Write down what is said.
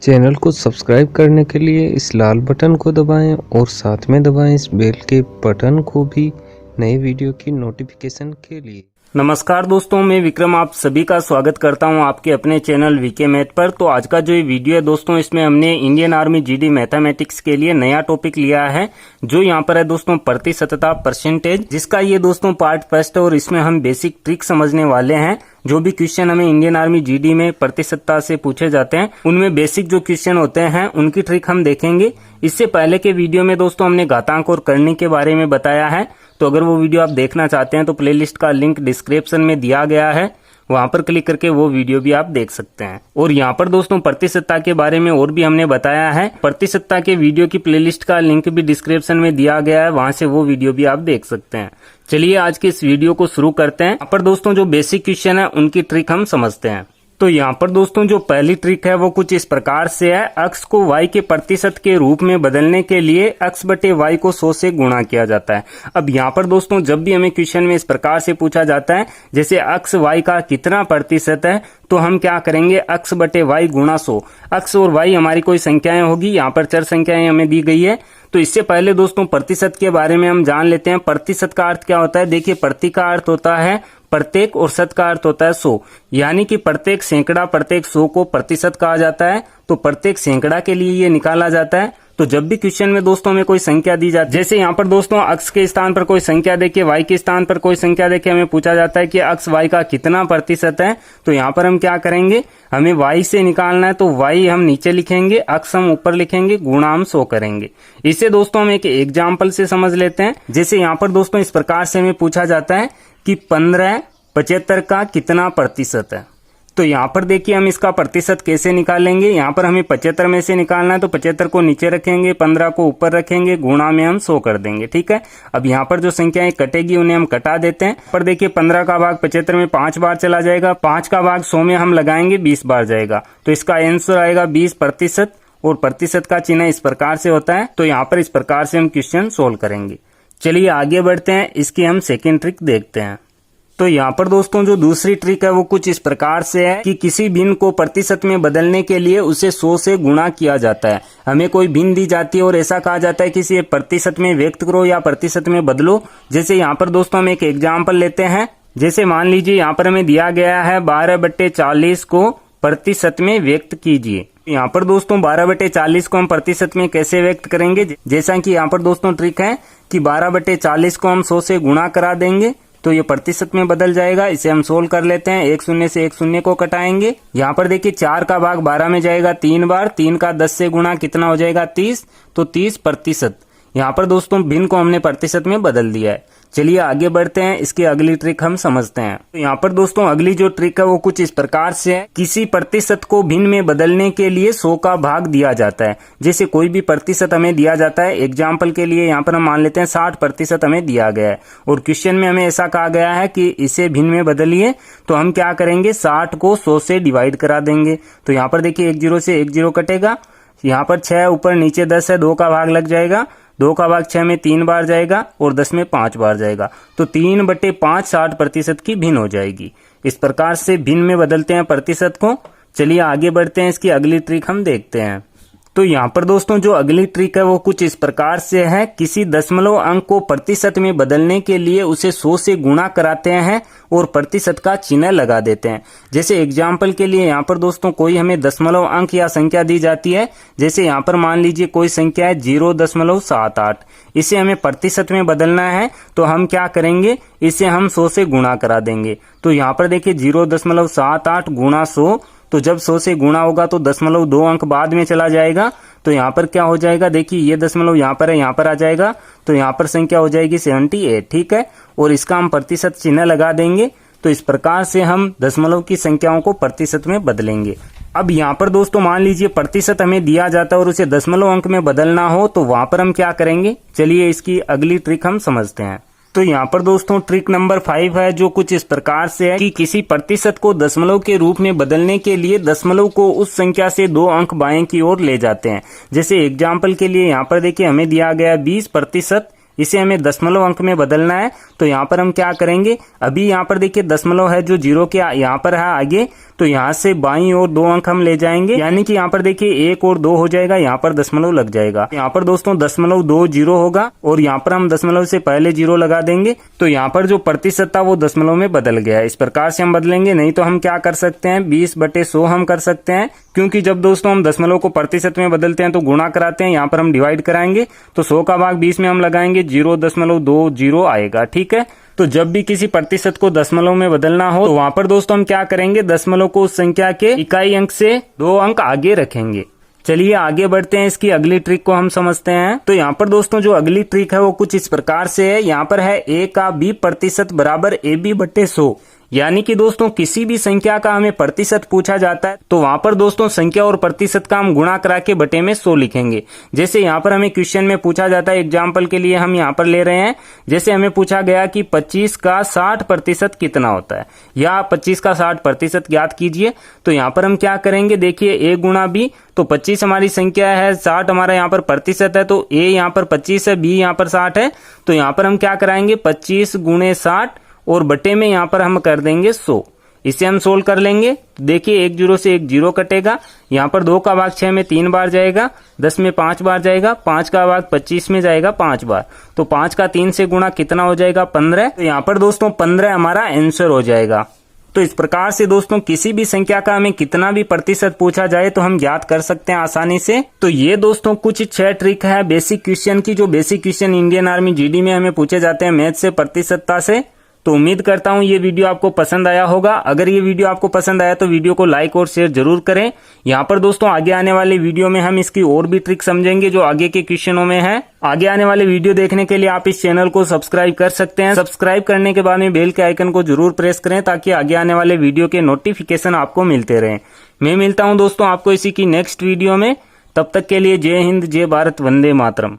Channel को subscribe करने के लिए इस लाल बटन को दबाएं और साथ में दबाएं इस बेल के बटन को भी नए वीडियो की नोटिफिकेशन के लिए। नमस्कार दोस्तों, मैं विक्रम आप सभी का स्वागत करता हूं आपके अपने चैनल वीके मैथ पर। तो आज का जो ये वीडियो है दोस्तों, इसमें हमने इंडियन आर्मी जीडी मैथमेटिक्स के लिए नया टॉपिक लिया है जो यहाँ पर है दोस्तों प्रतिशतता परसेंटेज, जिसका ये दोस्तों पार्ट फर्स्ट है और इसमें हम बेसिक ट्रिक समझने वाले हैं। जो भी क्वेश्चन हमें इंडियन आर्मी जीडी में प्रतिशतता से पूछे जाते हैं उनमें बेसिक जो क्वेश्चन होते हैं उनकी ट्रिक हम देखेंगे। इससे पहले के वीडियो में दोस्तों हमने घातांक और करनी के बारे में बताया है, तो अगर वो वीडियो आप देखना चाहते हैं तो प्लेलिस्ट का लिंक डिस्क्रिप्शन में दिया गया है, वहां पर क्लिक करके वो वीडियो भी आप देख सकते हैं। और यहाँ पर दोस्तों प्रतिशतता के बारे में और भी हमने बताया है, प्रतिशतता के वीडियो की प्लेलिस्ट का लिंक भी डिस्क्रिप्शन में दिया गया है, वहां से वो वीडियो भी आप देख सकते हैं। चलिए आज के इस वीडियो को शुरू करते हैं। यहाँ पर दोस्तों जो बेसिक क्वेश्चन है उनकी ट्रिक हम समझते हैं। तो यहाँ पर दोस्तों जो पहली ट्रिक है वो कुछ इस प्रकार से है। x को y के प्रतिशत के रूप में बदलने के लिए x बटे y को 100 से गुणा किया जाता है। अब यहाँ पर दोस्तों जब भी हमें क्वेश्चन में इस प्रकार से पूछा जाता है जैसे x y का कितना प्रतिशत है, तो हम क्या करेंगे x बटे y गुणा 100। x और y हमारी कोई संख्याएं होगी, यहाँ पर चर संख्याएं हमें दी गई है। तो इससे पहले दोस्तों प्रतिशत के बारे में हम जान लेते हैं। प्रतिशत का अर्थ क्या होता है? देखिए, प्रति का अर्थ होता है प्रत्येक और शत का अर्थ होता है 100, यानी कि प्रत्येक सैकड़ा प्रत्येक 100 को प्रतिशत कहा जाता है। तो प्रत्येक सैकड़ा के लिए ये निकाला जाता है। तो जब भी क्वेश्चन में दोस्तों हमें कोई संख्या दी जाती है, जैसे यहाँ पर दोस्तों x के स्थान पर कोई संख्या देके y के स्थान पर कोई संख्या देके हमें पूछा जाता है कि x y का कितना प्रतिशत है, तो यहाँ पर हम क्या करेंगे, हमें y से निकालना है तो y हम नीचे लिखेंगे, x हम ऊपर लिखेंगे, गुणा हम 100 करेंगे। इसे दोस्तों हम एक एग्जाम्पल से समझ लेते हैं। जैसे यहाँ पर दोस्तों इस प्रकार से हमें पूछा जाता है कि 15/75 का कितना प्रतिशत है। तो यहाँ पर देखिए हम इसका प्रतिशत कैसे निकालेंगे। यहाँ पर हमें 75 में से निकालना है तो 75 को नीचे रखेंगे, 15 को ऊपर रखेंगे, गुणा में हम 100 कर देंगे। ठीक है, अब यहाँ पर जो संख्याएं कटेगी उन्हें हम कटा देते हैं। पर देखिए 15 का भाग 75 में 5 बार चला जाएगा, 5 का भाग 100 में हम लगाएंगे 20 बार जाएगा, तो इसका आंसर आएगा 20%। और प्रतिशत का चिन्ह इस प्रकार से होता है। तो यहाँ पर इस प्रकार से हम क्वेश्चन सोल्व करेंगे। चलिए आगे बढ़ते हैं, इसकी हम सेकेंड ट्रिक देखते हैं। तो यहाँ पर दोस्तों जो दूसरी ट्रिक है वो कुछ इस प्रकार से है कि किसी भिन्न को प्रतिशत में बदलने के लिए उसे 100 से गुणा किया जाता है। हमें कोई भिन्न दी जाती है और ऐसा कहा जाता है कि इसे प्रतिशत में व्यक्त करो या प्रतिशत में बदलो। जैसे यहाँ पर दोस्तों हम एक एग्जाम्पल लेते हैं। जैसे मान लीजिए यहाँ पर हमें दिया गया है 12/40 को प्रतिशत में व्यक्त कीजिए। यहाँ पर दोस्तों 12/40 को हम प्रतिशत में कैसे व्यक्त करेंगे, जैसा कि यहाँ पर दोस्तों ट्रिक है कि 12/40 को हम 100 से गुणा करा देंगे तो ये प्रतिशत में बदल जाएगा। इसे हम सोल्व कर लेते हैं। एक शून्य से एक शून्य को कटाएंगे। यहाँ पर देखिए 4 का भाग 12 में जाएगा 3 बार, 3 का 10 से गुणा कितना हो जाएगा 30, तो 30%। यहाँ पर दोस्तों भिन्न को हमने प्रतिशत में बदल दिया है। चलिए आगे बढ़ते हैं, इसकी अगली ट्रिक हम समझते हैं। तो यहाँ पर दोस्तों अगली जो ट्रिक है वो कुछ इस प्रकार से है। किसी प्रतिशत को भिन्न में बदलने के लिए 100 का भाग दिया जाता है। जैसे कोई भी प्रतिशत हमें दिया जाता है, एग्जाम्पल के लिए यहाँ पर हम मान लेते हैं 60% हमें दिया गया है और क्वेश्चन में हमें ऐसा कहा गया है कि इसे भिन्न में बदलिए, तो हम क्या करेंगे, 60 को 100 से डिवाइड करा देंगे। तो यहाँ पर देखिए 1 0 से 1 0 कटेगा, यहाँ पर 6 ऊपर नीचे 10 है, 2 का भाग लग जाएगा, 2 का भाग 6 में 3 बार जाएगा और 10 में 5 बार जाएगा, तो 3/5 60% की भिन्न हो जाएगी। इस प्रकार से भिन्न में बदलते हैं प्रतिशत को। चलिए आगे बढ़ते हैं, इसकी अगली ट्रिक हम देखते हैं। तो यहाँ पर दोस्तों जो अगली ट्रिक है वो कुछ इस प्रकार से है। किसी दशमलव अंक को प्रतिशत में बदलने के लिए उसे 100 से गुणा कराते हैं और प्रतिशत का चिन्ह लगा देते हैं। जैसे एग्जाम्पल के लिए यहाँ पर दोस्तों कोई हमें दशमलव अंक या संख्या दी जाती है। जैसे यहाँ पर मान लीजिए कोई संख्या है 0.78, इसे हमें प्रतिशत में बदलना है तो हम क्या करेंगे, इसे हम 100 से गुणा करा देंगे। तो यहाँ पर देखिए 0.78 गुणा 100, तो जब 100 से गुणा होगा तो 0.2 अंक बाद में चला जाएगा। तो यहाँ पर क्या हो जाएगा, देखिए ये दशमलव यहाँ पर है, यहाँ पर आ जाएगा, तो यहाँ पर संख्या हो जाएगी 78। ठीक है, और इसका हम प्रतिशत चिन्ह लगा देंगे। तो इस प्रकार से हम दशमलव की संख्याओं को प्रतिशत में बदलेंगे। अब यहाँ पर दोस्तों मान लीजिए प्रतिशत हमें दिया जाता है और उसे दशमलव अंक में बदलना हो, तो वहां पर हम क्या करेंगे। चलिए इसकी अगली ट्रिक हम समझते हैं। तो यहाँ पर दोस्तों ट्रिक नंबर 5 है जो कुछ इस प्रकार से है कि किसी प्रतिशत को दशमलव के रूप में बदलने के लिए दशमलव को उस संख्या से 2 अंक बाएं की ओर ले जाते हैं। जैसे एग्जाम्पल के लिए यहाँ पर देखिए हमें दिया गया 20%, इसे हमें दशमलव अंक में बदलना है तो यहाँ पर हम क्या करेंगे, अभी यहाँ पर देखिए दशमलव है जो जीरो के यहाँ पर है आगे, तो यहाँ से बाईं ओर 2 अंक हम ले जाएंगे, यानी कि यहाँ पर देखिए 1 और 2 हो जाएगा, यहाँ पर दशमलव लग जाएगा। यहाँ पर दोस्तों 0.20 होगा और यहाँ पर हम दशमलव से पहले 0 लगा देंगे, तो यहाँ पर जो प्रतिशत था वो दशमलव में बदल गया। इस प्रकार से हम बदलेंगे, नहीं तो हम क्या कर सकते हैं 20/100 हम कर सकते हैं, क्योंकि जब दोस्तों हम दशमलव को प्रतिशत में बदलते हैं तो गुणा कराते हैं, यहाँ पर हम डिवाइड कराएंगे, तो 100 का भाग 20 में हम लगाएंगे 0.20 आएगा। ठीक है, तो जब भी किसी प्रतिशत को दशमलव में बदलना हो तो वहां पर दोस्तों हम क्या करेंगे, दशमलव को उस संख्या के इकाई अंक से 2 अंक आगे रखेंगे। चलिए आगे बढ़ते हैं, इसकी अगली ट्रिक को हम समझते हैं। तो यहाँ पर दोस्तों जो अगली ट्रिक है वो कुछ इस प्रकार से है। यहाँ पर है a का b% बराबर AB/100, यानी कि दोस्तों किसी भी संख्या का हमें प्रतिशत पूछा जाता है तो वहां पर दोस्तों संख्या और प्रतिशत का हम गुणा करा के बटे में 100 लिखेंगे। जैसे यहाँ पर हमें क्वेश्चन में पूछा जाता है, एग्जाम्पल के लिए हम यहाँ पर ले रहे हैं, जैसे हमें पूछा गया कि 25 का 60% कितना होता है, या 25 का 60% ज्ञात कीजिए। तो यहाँ पर हम क्या करेंगे, देखिए a गुणा b, तो 25 हमारी संख्या है, 60 हमारा यहाँ पर प्रतिशत है, तो a यहाँ पर 25 है, b यहाँ पर 60 है, तो यहाँ पर हम क्या कराएंगे 25 गुणे 60 और बटे में यहाँ पर हम कर देंगे 100। इसे हम सोल्व कर लेंगे, देखिए 1 0 से 1 0 कटेगा, यहाँ पर 2 का भाग 6 में 3 बार जाएगा, 10 में 5 बार जाएगा, 5 का भाग 25 में जाएगा 5 बार, तो 5 का 3 से गुणा कितना हो जाएगा 15। तो यहाँ पर दोस्तों 15 हमारा आंसर हो जाएगा। तो इस प्रकार से दोस्तों किसी भी संख्या का हमें कितना भी प्रतिशत पूछा जाए तो हम ज्ञात कर सकते हैं आसानी से। तो ये दोस्तों कुछ 6 ट्रिक है बेसिक क्वेश्चन की, जो basic question Indian army GD में हमें पूछे जाते हैं मैथ से, प्रतिशतता से। तो उम्मीद करता हूं ये वीडियो आपको पसंद आया होगा। अगर ये वीडियो आपको पसंद आया तो वीडियो को लाइक और शेयर जरूर करें। यहाँ पर दोस्तों आगे आने वाले वीडियो में हम इसकी और भी ट्रिक समझेंगे जो आगे के क्वेश्चनों में है। आगे आने वाले वीडियो देखने के लिए आप इस चैनल को सब्सक्राइब कर सकते हैं। सब्सक्राइब करने के बाद में बेल के आइकन को जरूर प्रेस करें ताकि आगे आने वाले वीडियो के नोटिफिकेशन आपको मिलते रहें। मैं मिलता हूँ दोस्तों आपको इसी की नेक्स्ट वीडियो में, तब तक के लिए जय हिंद, जय भारत, वंदे मातरम।